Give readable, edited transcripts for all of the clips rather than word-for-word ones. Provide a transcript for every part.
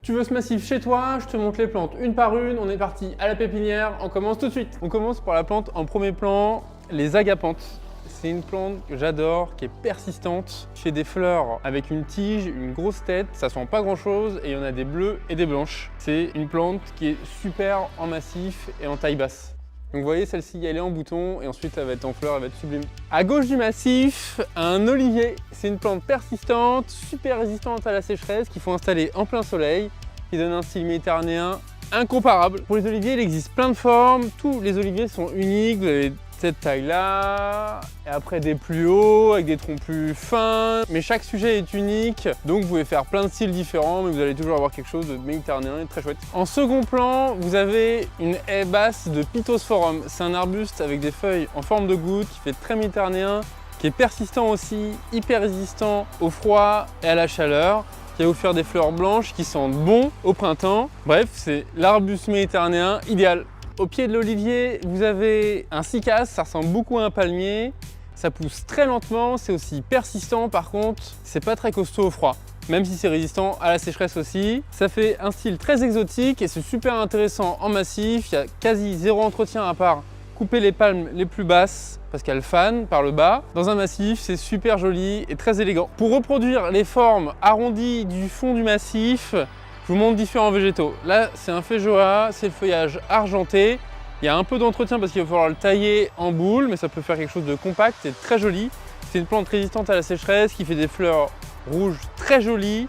Tu veux ce massif chez toi, je te montre les plantes une par une. On est parti à la pépinière, on commence tout de suite. On commence par la plante en premier plan, les agapanthes. C'est une plante que j'adore, qui est persistante. Je fais des fleurs avec une tige, une grosse tête, ça sent pas grand chose et il y en a des bleues et des blanches. C'est une plante qui est super en massif et en taille basse. Donc vous voyez, celle-ci, elle est en bouton et ensuite elle va être en fleur, elle va être sublime. À gauche du massif, un olivier. C'est une plante persistante, super résistante à la sécheresse, qu'il faut installer en plein soleil, qui donne un style méditerranéen incomparable. Pour les oliviers, il existe plein de formes. Tous les oliviers sont uniques. Vous avez cette taille-là, et après des plus hauts, avec des troncs plus fins. Mais chaque sujet est unique, donc vous pouvez faire plein de styles différents, mais vous allez toujours avoir quelque chose de méditerranéen et de très chouette. En second plan, vous avez une haie basse de Pittosporum. C'est un arbuste avec des feuilles en forme de goutte, qui fait très méditerranéen, qui est persistant aussi, hyper résistant au froid et à la chaleur, qui va vous faire des fleurs blanches qui sentent bon au printemps. Bref, c'est l'arbuste méditerranéen idéal. Au pied de l'olivier, vous avez un cycas, ça ressemble beaucoup à un palmier. Ça pousse très lentement, c'est aussi persistant par contre, c'est pas très costaud au froid, même si c'est résistant à la sécheresse aussi. Ça fait un style très exotique et c'est super intéressant en massif. Il y a quasi zéro entretien à part couper les palmes les plus basses parce qu'elles fanent par le bas. Dans un massif, c'est super joli et très élégant. Pour reproduire les formes arrondies du fond du massif, je vous montre différents végétaux. Là, c'est un feijoa, c'est le feuillage argenté. Il y a un peu d'entretien parce qu'il va falloir le tailler en boule, mais ça peut faire quelque chose de compact et très joli. C'est une plante résistante à la sécheresse qui fait des fleurs rouges très jolies,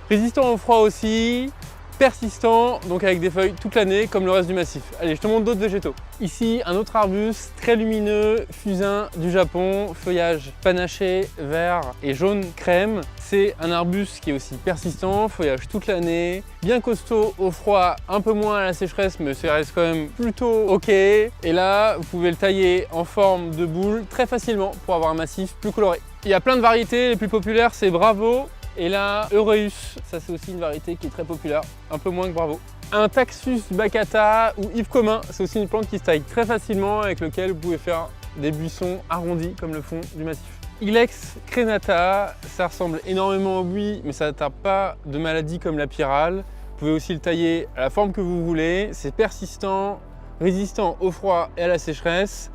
résistant au froid aussi, persistant, donc avec des feuilles toute l'année comme le reste du massif. Allez, je te montre d'autres végétaux. Ici, un autre arbuste très lumineux, fusain du Japon, feuillage panaché, vert et jaune crème. C'est un arbuste qui est aussi persistant, feuillage toute l'année, bien costaud au froid, un peu moins à la sécheresse, mais ça reste quand même plutôt ok. Et là, vous pouvez le tailler en forme de boule très facilement pour avoir un massif plus coloré. Il y a plein de variétés, les plus populaires c'est Bravo. Et là, Eureus, ça c'est aussi une variété qui est très populaire, un peu moins que Bravo. Un Taxus baccata ou Yves commun, c'est aussi une plante qui se taille très facilement, avec lequel vous pouvez faire des buissons arrondis comme le fond du massif. Ilex crenata, ça ressemble énormément au buis, mais ça n'attrape pas de maladies comme la pyrale. Vous pouvez aussi le tailler à la forme que vous voulez, c'est persistant, résistant au froid et à la sécheresse.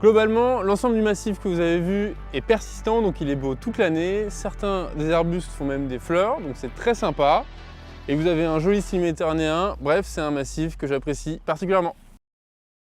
Globalement, l'ensemble du massif que vous avez vu est persistant, donc il est beau toute l'année. Certains des arbustes font même des fleurs, donc c'est très sympa. Et vous avez un joli style méditerranéen. Bref, c'est un massif que j'apprécie particulièrement.